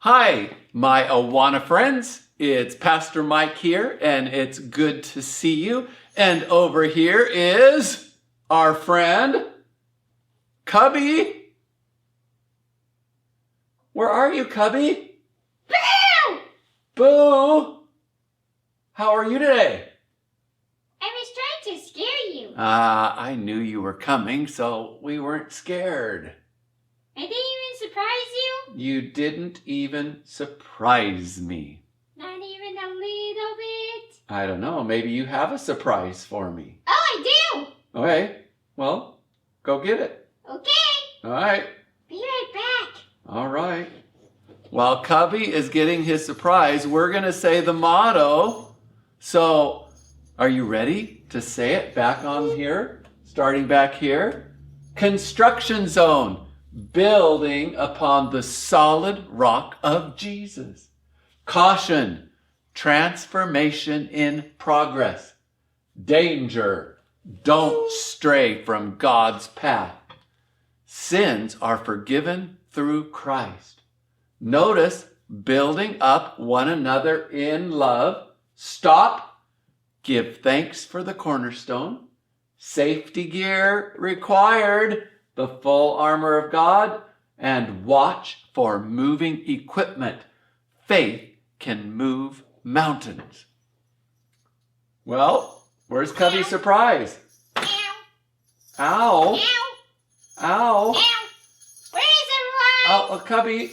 Hi, my Awana friends. It's Pastor Mike here, and it's good to see you. And over here is our friend, Cubby. Where are you, Cubby? Boo! Boo! How are you today? I was trying to scare you. I knew you were coming, so we weren't scared. I didn't even surprise you. You didn't even surprise me. Not even a little bit. I don't know. Maybe you have a surprise for me. Oh, I do. Okay. Well, go get it. Okay. All right. Be right back. All right. While Cubby is getting his surprise, we're going to say the motto. So, are you ready to say it back on here? Starting back here. Construction zone. Building upon the solid rock of Jesus. Caution. Transformation in progress. Danger. Don't stray from God's path. Sins are forgiven through Christ. Notice, building up one another in love. Stop. Give thanks for the cornerstone. Safety gear required. The full armor of God. And watch for moving equipment. Faith can move mountains. Well, where's Cubby's surprise? Ow. Ow. Ow. Ow. Ow. Where is everyone? Oh, Cubby.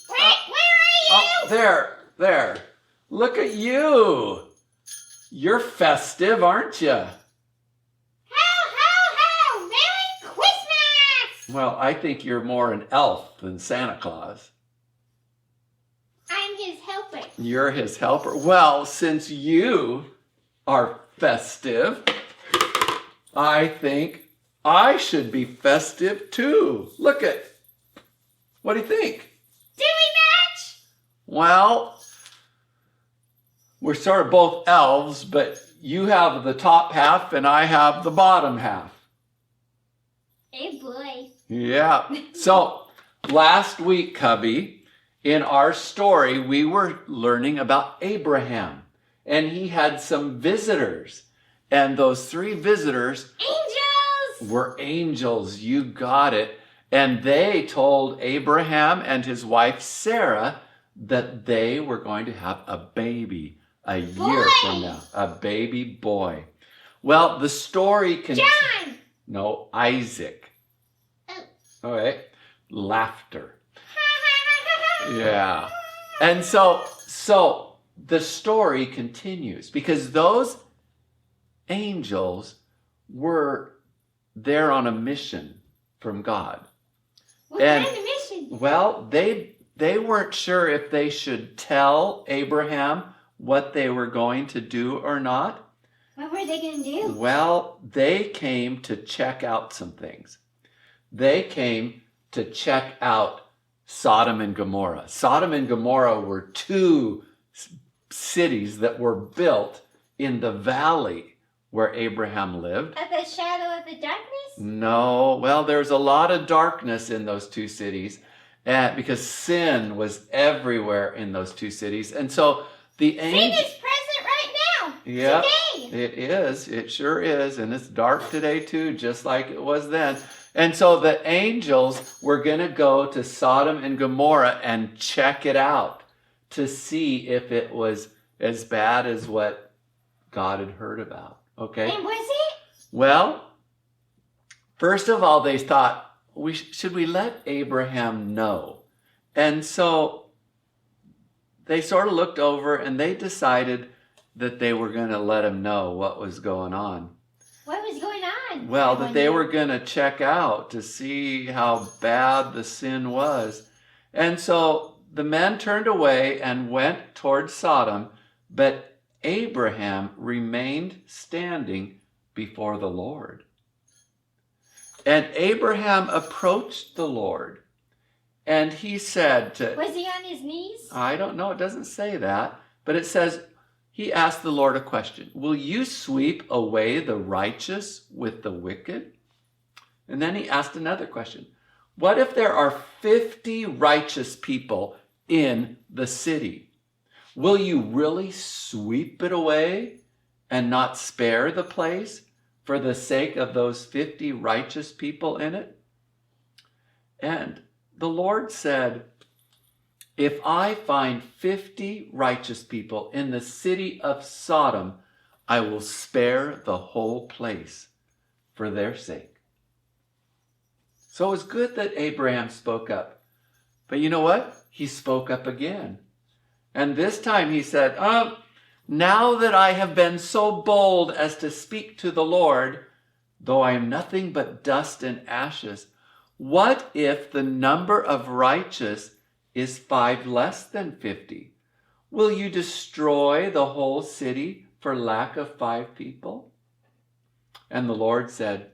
Where are you? Oh, there. Look at you. You're festive, aren't you? Ho! Merry Christmas! Well, I think you're more an elf than Santa Claus. I'm his helper. You're his helper. Well, since you are festive, I think I should be festive too. Look at. What do you think? Do we match? Well, we're sort of both elves, but you have the top half and I have the bottom half. Hey, boy. Yeah. So last week, Cubby, in our story, we were learning about Abraham, and he had some visitors. And those 3 visitors Angels! were angels. You got it. And they told Abraham and his wife Sarah that they were going to have a baby a year from now. A baby boy. Well, the story John! No, Isaac. Oh. All right. Laughter. Yeah. And so the story continues because those angels were there on a mission from God. What kind of mission? Well, they weren't sure if they should tell Abraham what they were going to do or not. What were they going to do? Well, they came to check out some things. They came to check out Sodom and Gomorrah. Sodom and Gomorrah were 2 cities that were built in the valley where Abraham lived. At the shadow of the darkness? No, well, there's a lot of darkness in those 2 cities because sin was everywhere in those 2 cities. And so the Sin angels... is present right now. Yeah, Today. it is. It sure is. And it's dark today too, just like it was then. And so the angels were going to go to Sodom and Gomorrah and check it out to see if it was as bad as what God had heard about. Okay? And was it? Well, first of all, they thought, should we let Abraham know? And so they sort of looked over and they decided that they were going to let him know what was going on. What was going on? Well, that they were going to check out to see how bad the sin was. And so the men turned away and went toward Sodom, but Abraham remained standing before the Lord. And Abraham approached the Lord, and he said to... Was he on his knees? I don't know, it doesn't say that, but it says, he asked the Lord a question. Will you sweep away the righteous with the wicked? And then he asked another question. What if there are 50 righteous people in the city. Will you really sweep it away and not spare the place for the sake of those 50 righteous people in it? And the Lord said, if I find 50 righteous people in the city of Sodom, I will spare the whole place for their sake. So it was good that Abraham spoke up. But you know what? He spoke up again. And this time he said, now that I have been so bold as to speak to the Lord, though I am nothing but dust and ashes, what if the number of righteous is 5 less than 50? Will you destroy the whole city for lack of 5 people? And the Lord said,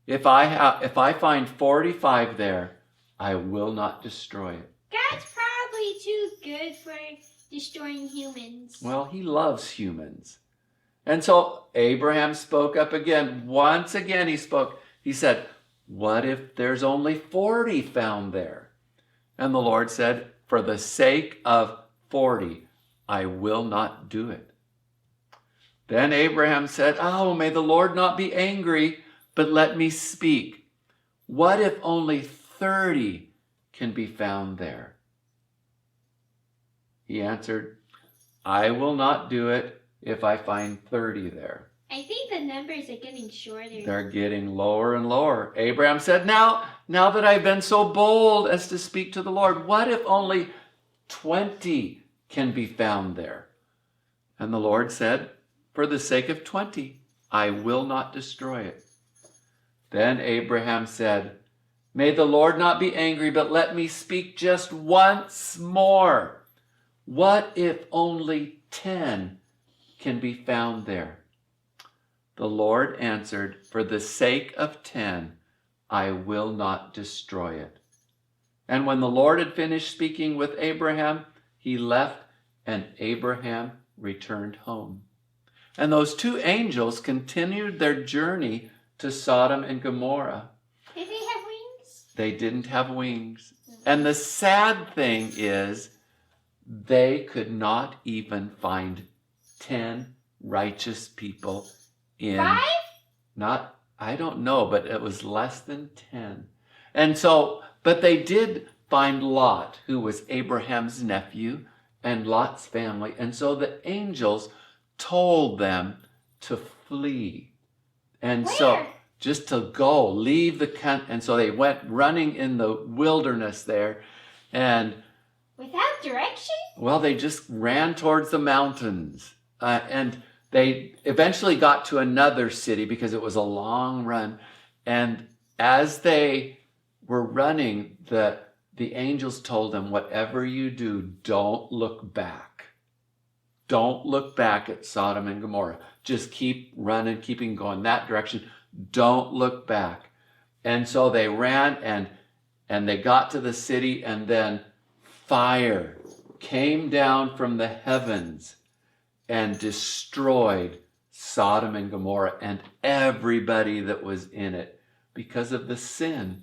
if I find 45 there, I will not destroy it. God's probably too good for destroying humans. Well, he loves humans. And so Abraham spoke up again. Once again he spoke. He said, what if there's only 40 found there? And the Lord said, for the sake of 40, I will not do it. Then Abraham said, oh, may the Lord not be angry, but let me speak. What if only 30 can be found there? He answered, I will not do it if I find 30 there. I think the numbers are getting shorter. They're getting lower and lower. Abraham said, now that I've been so bold as to speak to the Lord, what if only 20 can be found there? And the Lord said, for the sake of 20, I will not destroy it. Then Abraham said, may the Lord not be angry, but let me speak just once more. What if only 10 can be found there? The Lord answered, for the sake of 10, I will not destroy it. And when the Lord had finished speaking with Abraham, he left, and Abraham returned home. And those 2 angels continued their journey to Sodom and Gomorrah. Did they have wings? They didn't have wings. And the sad thing is, they could not even find 10 righteous people in 5? I don't know, but it was less than 10. And so, but they did find Lot, who was Abraham's nephew, and Lot's family. And so the angels told them to flee. And Where? so just to go, leave the country. And so they went running in the wilderness there. And without direction? well, they just ran towards the mountains. And they eventually got to another city because it was a long run. And as they were running, the angels told them, whatever you do, don't look back. Don't look back at Sodom and Gomorrah. Just keep running, keeping going that direction. Don't look back. And so they ran and they got to the city, and then fire came down from the heavens and destroyed Sodom and Gomorrah and everybody that was in it because of the sin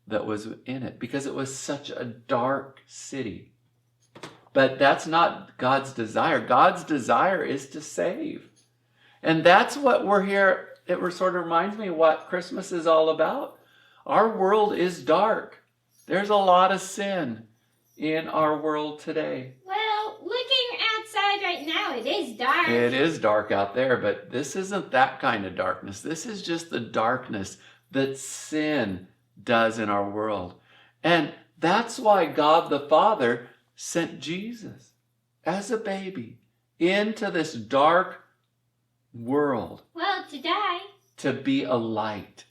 that was in it, because it was such a dark city. But that's not God's desire. God's desire is to save. And that's what we're here. It sort of reminds me what Christmas is all about. Our world is dark. There's a lot of sin in our world today. Well, looking outside right now, it is dark. It is dark out there, but this isn't that kind of darkness. This is just the darkness that sin does in our world. And that's why God the Father sent Jesus as a baby into this dark world. Well, to die. To be a light.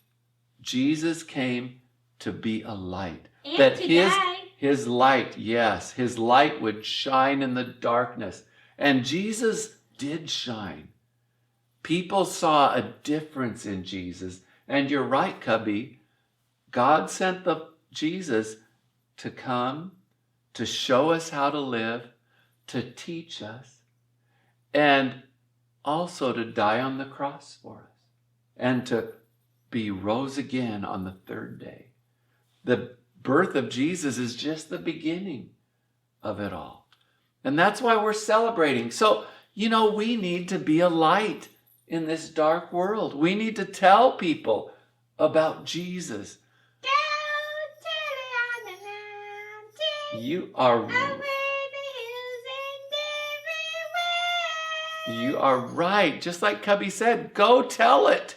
Jesus came to be a light. And that to die. His light, yes, his light would shine in the darkness. And Jesus did shine. People saw a difference in Jesus. And you're right, Cubby. God sent Jesus to come, to show us how to live, to teach us, and also to die on the cross for us, and to be rose again on the 3rd day. The birth of Jesus is just the beginning of it all. And that's why we're celebrating. So, we need to be a light in this dark world. We need to tell people about Jesus. Go tell it on the mountain, You are over the hills and everywhere. You are right. Just like Cubby said, go tell it.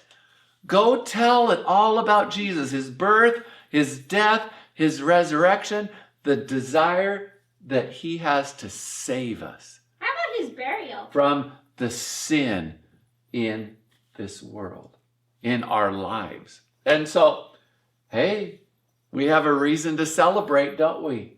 Go tell it all about Jesus, his birth, his death, his resurrection, the desire that he has to save us. How about his burial? From the sin in this world, in our lives. And so, hey, we have a reason to celebrate, don't we?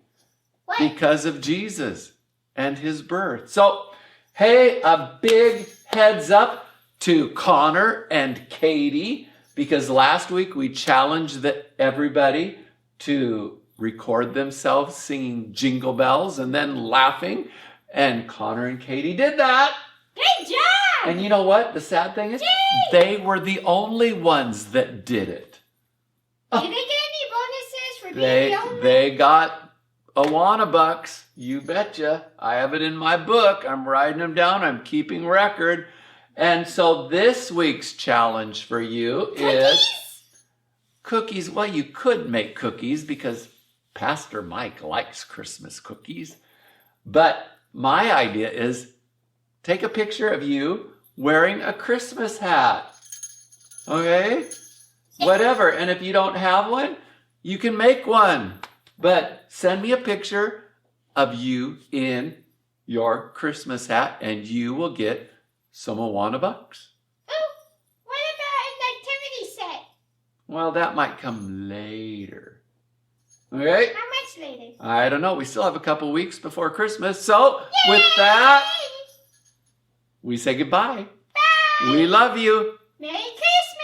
What? Because of Jesus and his birth. So, hey, a big heads up to Connor and Katie, because last week we challenged everybody to record themselves singing Jingle Bells and then laughing. And Connor and Katie did that. Good job! And you know what? The sad thing is, they were the only ones that did it. Did they get any bonuses for being the only? They got Awana bucks. You betcha. I have it in my book. I'm writing them down. I'm keeping record. And so this week's challenge for you is cookies. Well, you could make cookies because Pastor Mike likes Christmas cookies. But my idea is take a picture of you wearing a Christmas hat. Okay? Whatever. And if you don't have one, you can make one. But send me a picture of you in your Christmas hat and you will get some Awana bucks. Oh, what about an activity set? Well, that might come later. Okay? How much later? I don't know. We still have a couple weeks before Christmas. So, with that, we say goodbye. Bye! We love you. Merry Christmas!